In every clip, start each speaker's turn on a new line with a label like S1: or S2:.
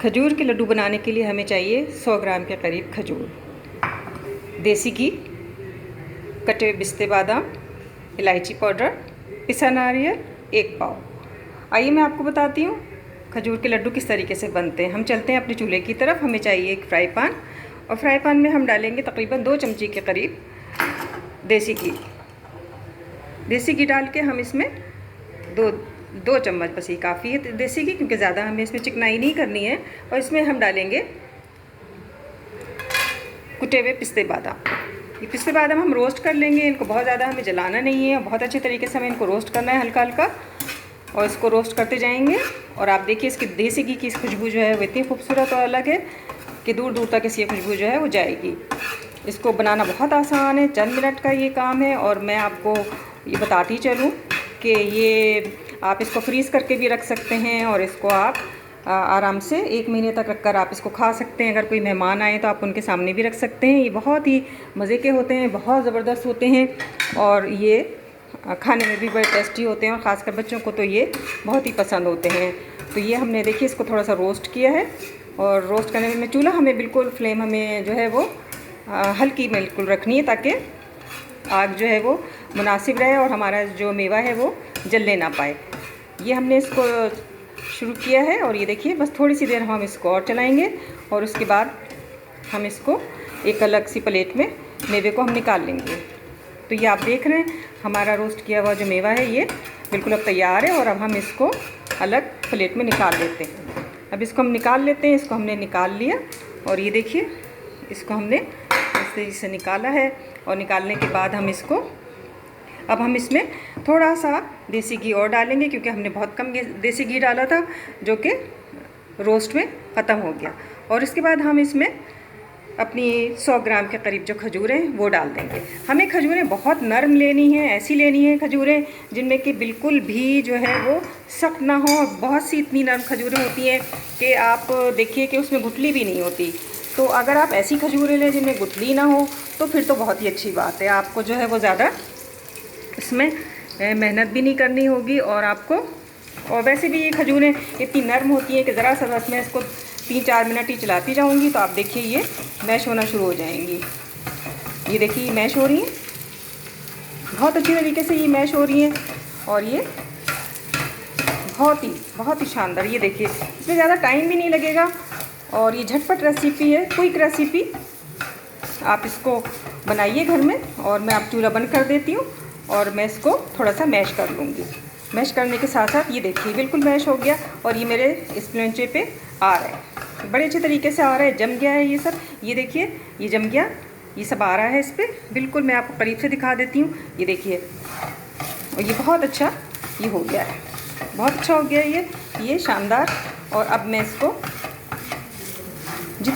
S1: खजूर के लड्डू बनाने के लिए हमें चाहिए 100 ग्राम के करीब खजूर, देसी घी, कटे हुए पिस्ते बादाम, इलायची पाउडर, पिसा नारियल 1 पाव। आइए मैं आपको बताती हूँ खजूर के लड्डू किस तरीके से बनते हैं। हम चलते हैं अपने चूल्हे की तरफ। हमें चाहिए एक फ्राई पैन और फ्राई पैन में हम डालेंगे तकरीबन 2 चमची के करीब देसी घी। देसी घी डाल के हम इसमें दो चम्मच बस ही काफ़ी है देसी घी, क्योंकि ज़्यादा हमें इसमें चिकनाई नहीं करनी है। और इसमें हम डालेंगे कुटे हुए पिस्ते बादाम। ये पिस्ते बादाम हम रोस्ट कर लेंगे, इनको बहुत ज़्यादा हमें जलाना नहीं है, बहुत अच्छे तरीके से हमें इनको रोस्ट करना है हल्का हल्का। और इसको रोस्ट करते जाएंगे और आप देखिए इसकी देसी घी की खुशबू जो है वो इतनी खूबसूरत और अलग है कि दूर दूर तक इसकी खुशबू जो है वो जाएगी। इसको बनाना बहुत आसान है, चंद मिनट का ये काम है। और मैं आपको ये बताती चलूँ कि ये आप इसको फ्रीज़ करके भी रख सकते हैं और इसको आप आराम से 1 महीने तक रखकर आप इसको खा सकते हैं। अगर कोई मेहमान आए तो आप उनके सामने भी रख सकते हैं। ये बहुत ही मज़े के होते हैं, बहुत ज़बरदस्त होते हैं और ये खाने में भी बड़े टेस्टी होते हैं और ख़ासकर बच्चों को तो ये बहुत ही पसंद होते हैं। तो ये हमने देखिए इसको थोड़ा सा रोस्ट किया है और रोस्ट करने में चूल्हा हमें बिल्कुल फ्लेम हमें जो है वो हल्की बिल्कुल रखनी है, ताकि आग जो है वो मुनासिब रहे और हमारा जो मेवा है वो जलने ना पाए। ये हमने इसको शुरू किया है और ये देखिए बस थोड़ी सी देर हम इसको और चलाएंगे और उसके बाद हम इसको एक अलग सी प्लेट में मेवे को हम निकाल लेंगे। तो ये आप देख रहे हैं हमारा रोस्ट किया हुआ जो मेवा है ये बिल्कुल अब तैयार है और अब हम इसको अलग प्लेट में निकाल लेते हैं। अब इसको हम निकाल लेते हैं। इसको हमने निकाल लिया और ये देखिए इसको हमने इस तरीके से निकाला है। और निकालने के बाद हम इसको अब हम इसमें थोड़ा सा देसी घी और डालेंगे, क्योंकि हमने बहुत कम देसी घी डाला था जो कि रोस्ट में ख़त्म हो गया। और इसके बाद हम इसमें अपनी 100 ग्राम के करीब जो खजूरें हैं वो डाल देंगे। हमें खजूरें बहुत नरम लेनी है, ऐसी लेनी है खजूरें जिनमें कि बिल्कुल भी जो है वो सख्त ना हो। बहुत सी इतनी नरम खजूरें होती हैं कि आप देखिए कि उसमें गुठली भी नहीं होती। तो अगर आप ऐसी खजूरें लें जिनमें गुठली ना हो तो फिर तो बहुत ही अच्छी बात है। आपको जो है वो ज़्यादा इसमें मेहनत भी नहीं करनी होगी और आपको, और वैसे भी ये खजूरें इतनी नरम होती हैं कि ज़रा सा बस मैं इसको 3-4 मिनट ही चलाती जाऊंगी तो आप देखिए ये मैश होना शुरू हो जाएंगी। ये देखिए ये मैश हो रही हैं, बहुत अच्छी तरीके से ये मैश हो रही हैं और ये बहुत ही शानदार। ये देखिए इसमें ज़्यादा टाइम भी नहीं लगेगा और ये झटपट रेसिपी है, क्विक रेसिपी। आप इसको बनाइए घर में और मैं अब चूल्हा बंद कर देती हूँ और मैं इसको थोड़ा सा मैश कर लूँगी। मैश करने के साथ साथ ये देखिए बिल्कुल मैश हो गया और ये मेरे इस प्लेंचे पे आ रहा है, बड़े अच्छे तरीके से आ रहा है, जम गया है ये सब। ये देखिए ये जम गया, ये सब आ रहा है इस पर बिल्कुल। मैं आपको करीब से दिखा देती हूँ। ये देखिए और ये बहुत अच्छा ये हो गया है, बहुत अच्छा हो गया है ये शानदार। और अब मैं इसको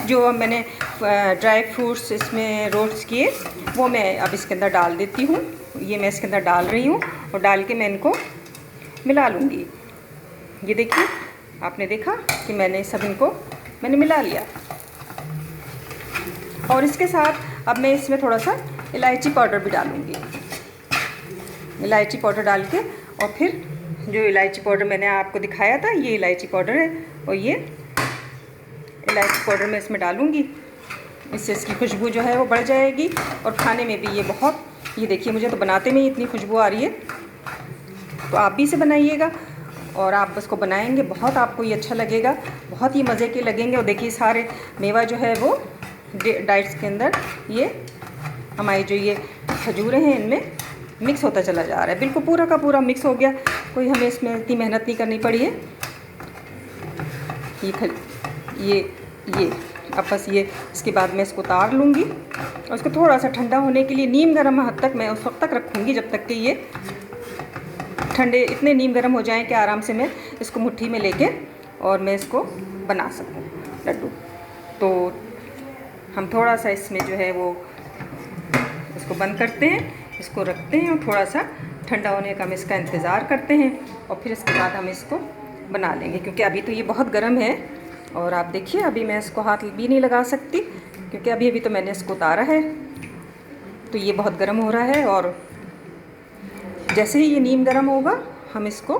S1: जो मैंने ड्राई फ्रूट्स इसमें रोस्ट किए वो मैं अब इसके अंदर डाल देती हूँ। ये मैं इसके अंदर डाल रही हूँ और डाल के मैं इनको मिला लूँगी। ये देखिए आपने देखा कि मैंने मिला लिया। और इसके साथ अब मैं इसमें थोड़ा सा इलायची पाउडर भी डालूँगी। इलायची पाउडर डाल के और फिर जो इलायची पाउडर मैंने आपको दिखाया था ये इलायची पाउडर है और ये इलायची पाउडर मैं इसमें डालूँगी। इससे इसकी खुशबू जो है वो बढ़ जाएगी और खाने में भी ये बहुत, ये देखिए मुझे तो बनाते में ही इतनी खुशबू आ रही है। तो आप भी इसे बनाइएगा और आप इसको बनाएंगे बहुत आपको ये अच्छा लगेगा, बहुत ही मज़े के लगेंगे। और देखिए सारे मेवा जो है वो डाइट्स के अंदर ये हमारी जो ये खजूरें हैं इनमें मिक्स होता चला जा रहा है, बिल्कुल पूरा का पूरा मिक्स हो गया। कोई हमें इसमें इतनी मेहनत नहीं करनी पड़ी है। ये अब बस ये इसके बाद मैं इसको उतार लूँगी और इसको थोड़ा सा ठंडा होने के लिए नीम गर्म हद तक मैं उस वक्त तक रखूँगी जब तक कि ये ठंडे इतने नीम गर्म हो जाएं कि आराम से मैं इसको मुट्ठी में लेके और मैं इसको बना सकूँ लड्डू। तो हम थोड़ा सा इसमें जो है वो इसको बंद करते हैं, इसको रखते हैं और थोड़ा सा ठंडा होने का हम इसका इंतज़ार करते हैं और फिर इसके बाद हम इसको बना लेंगे, क्योंकि अभी तो ये बहुत गर्म है। और आप देखिए अभी मैं इसको हाथ भी नहीं लगा सकती क्योंकि अभी तो मैंने इसको उतारा है, तो ये बहुत गर्म हो रहा है। और जैसे ही ये नीम गर्म होगा हम इसको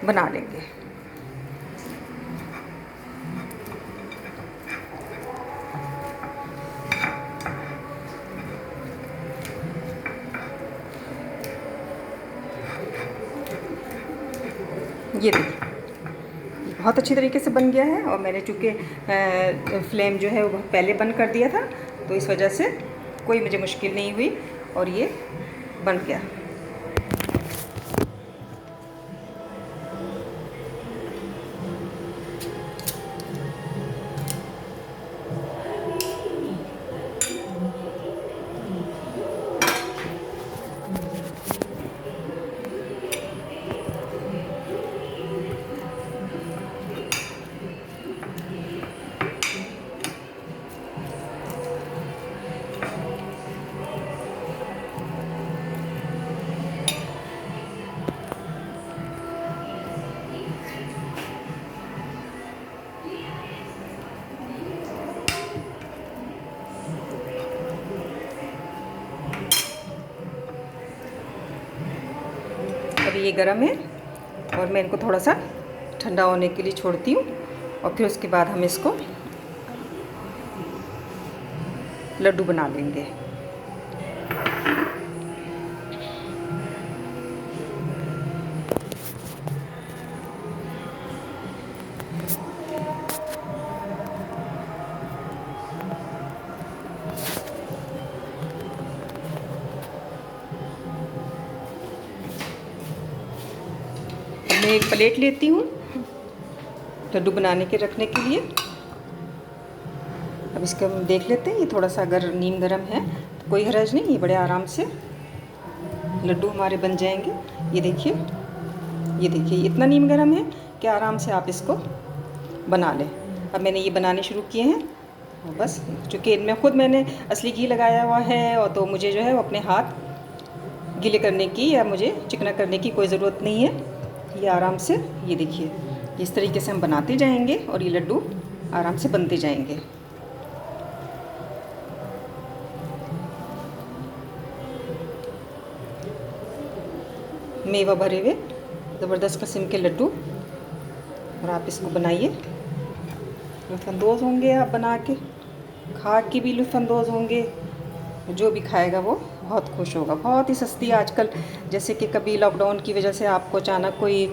S1: बना लेंगे। ये देखिए बहुत अच्छी तरीके से बन गया है। और मैंने चूँकि फ्लेम जो है वो पहले बंद कर दिया था, तो इस वजह से कोई मुझे मुश्किल नहीं हुई और ये बन गया। अभी ये गरम है और मैं इनको थोड़ा सा ठंडा होने के लिए छोड़ती हूँ और फिर उसके बाद हम इसको लड्डू बना लेंगे। मैं एक प्लेट लेती हूँ लड्डू बनाने के रखने के लिए। अब इसको हम देख लेते हैं, ये थोड़ा सा अगर नीम गरम है तो कोई हर्ज नहीं, ये बड़े आराम से लड्डू हमारे बन जाएंगे। ये देखिए इतना नीम गरम है कि आराम से आप इसको बना लें। अब मैंने ये बनाने शुरू किए हैं और बस, चूँकि इनमें ख़ुद मैंने असली घी लगाया हुआ है और तो मुझे जो है वो अपने हाथ गीले करने की या मुझे चिकना करने की कोई ज़रूरत नहीं है। ये आराम से, ये देखिए इस तरीके से हम बनाते जाएंगे और ये लड्डू आराम से बनते जाएंगे। मेवा भरे हुए ज़बरदस्त किस्म के लड्डू, और आप इसको बनाइए, लुत्फ़अंदोज़ होंगे। आप बना के खा के भी लुत्फ़अंदोज़ होंगे, जो भी खाएगा वो बहुत खुश होगा। बहुत ही सस्ती आजकल, जैसे कि कभी लॉकडाउन की वजह से आपको अचानक कोई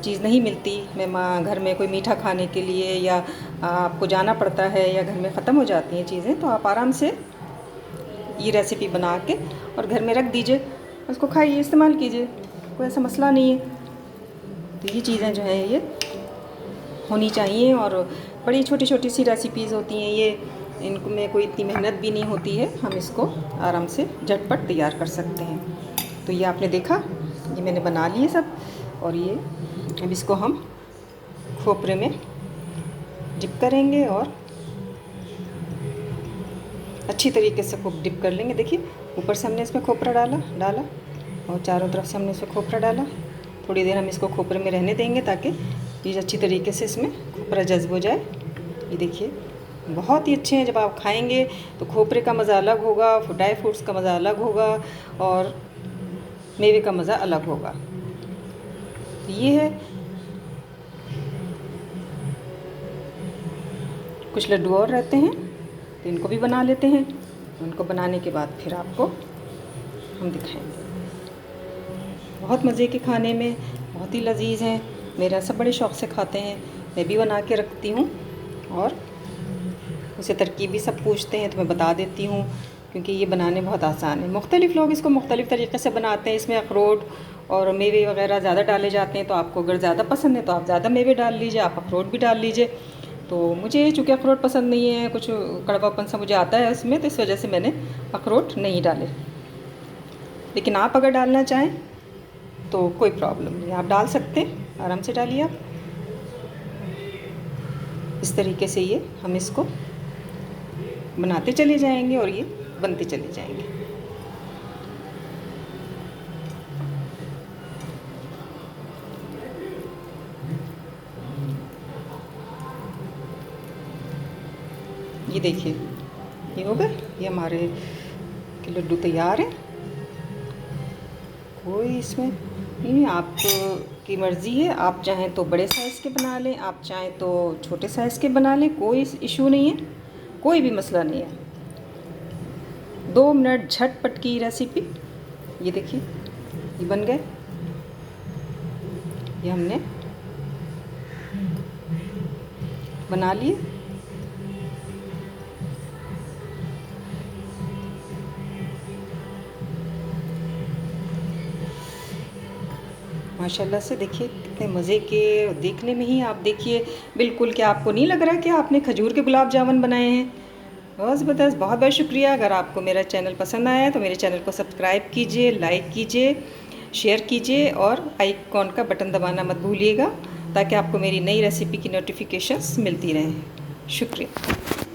S1: चीज़ नहीं मिलती घर में कोई मीठा खाने के लिए, या आपको जाना पड़ता है या घर में ख़त्म हो जाती हैं चीज़ें, तो आप आराम से ये रेसिपी बना के और घर में रख दीजिए, उसको खाइए, इस्तेमाल कीजिए, कोई ऐसा मसला नहीं है। तो ये चीज़ें जो हैं ये होनी चाहिए, और बड़ी छोटी छोटी सी रेसिपीज़ होती हैं ये, इनमें कोई इतनी मेहनत भी नहीं होती है, हम इसको आराम से झटपट तैयार कर सकते हैं। तो ये आपने देखा, ये मैंने बना लिए सब, और ये अब इसको हम खोपरे में डिप करेंगे और अच्छी तरीके से खूब डिप कर लेंगे। देखिए ऊपर से हमने इसमें खोपरा डाला और चारों तरफ से हमने इसमें खोपरा डाला। थोड़ी देर हम इसको खोपरे में रहने देंगे ताकि ये अच्छी तरीके से इसमें खोपरा जज्ब हो जाए। ये देखिए बहुत ही अच्छे हैं, जब आप खाएंगे तो खोपरे का मज़ा अलग होगा, ड्राई फ्रूट्स का मज़ा अलग होगा और मेवे का मज़ा अलग होगा। ये है, कुछ लड्डू और रहते हैं तो इनको भी बना लेते हैं। उनको बनाने के बाद फिर आपको हम दिखाएंगे। बहुत मज़े के खाने में, बहुत ही लजीज हैं, मेरा सब बड़े शौक़ से खाते हैं। मैं भी बना के रखती हूँ और उसे तरकीब भी सब पूछते हैं तो मैं बता देती हूँ, क्योंकि ये बनाने बहुत आसान है। मुख्तलिफ़ लोग इसको मुख्तलिफ़ तरीक़े से बनाते हैं। इसमें अखरोट और मेवे वगैरह ज़्यादा डाले जाते हैं, तो आपको अगर ज़्यादा पसंद है तो आप ज़्यादा मेवे डाल लीजिए, आप अखरोट भी डाल लीजिए। तो मुझे चूँकि अखरोट पसंद नहीं है, कुछ कड़वापन सा मुझे आता है उसमें, तो इस वजह से मैंने अखरोट नहीं डाले। लेकिन आप अगर डालना चाहें तो कोई प्रॉब्लम नहीं, आप डाल सकते हैं, आराम से डालिए आप। इस तरीके से ये हम इसको बनाते चले जाएंगे और ये बनते चले जाएंगे। ये देखिए ये हो गए, ये हमारे के लड्डू तैयार हैं। कोई इसमें नहीं, आपकी मर्ज़ी है, आप चाहें तो बड़े साइज़ के बना लें, आप चाहें तो छोटे साइज़ के बना लें, कोई इशू नहीं है, कोई भी मसला नहीं है। 2 मिनट झटपट की रेसिपी। ये देखिए ये बन गए, ये हमने बना लिए। माशाल्लाह से देखिए कितने मज़े के, देखने में ही आप देखिए बिल्कुल, क्या आपको नहीं लग रहा कि आपने खजूर के गुलाब जामुन बनाए हैं। बहुत ज़बरदस्त, बहुत बहुत शुक्रिया। अगर आपको मेरा चैनल पसंद आया तो मेरे चैनल को सब्सक्राइब कीजिए, लाइक कीजिए, शेयर कीजिए और आइकॉन का बटन दबाना मत भूलिएगा, ताकि आपको मेरी नई रेसिपी की नोटिफिकेशंस मिलती रहें। शुक्रिया।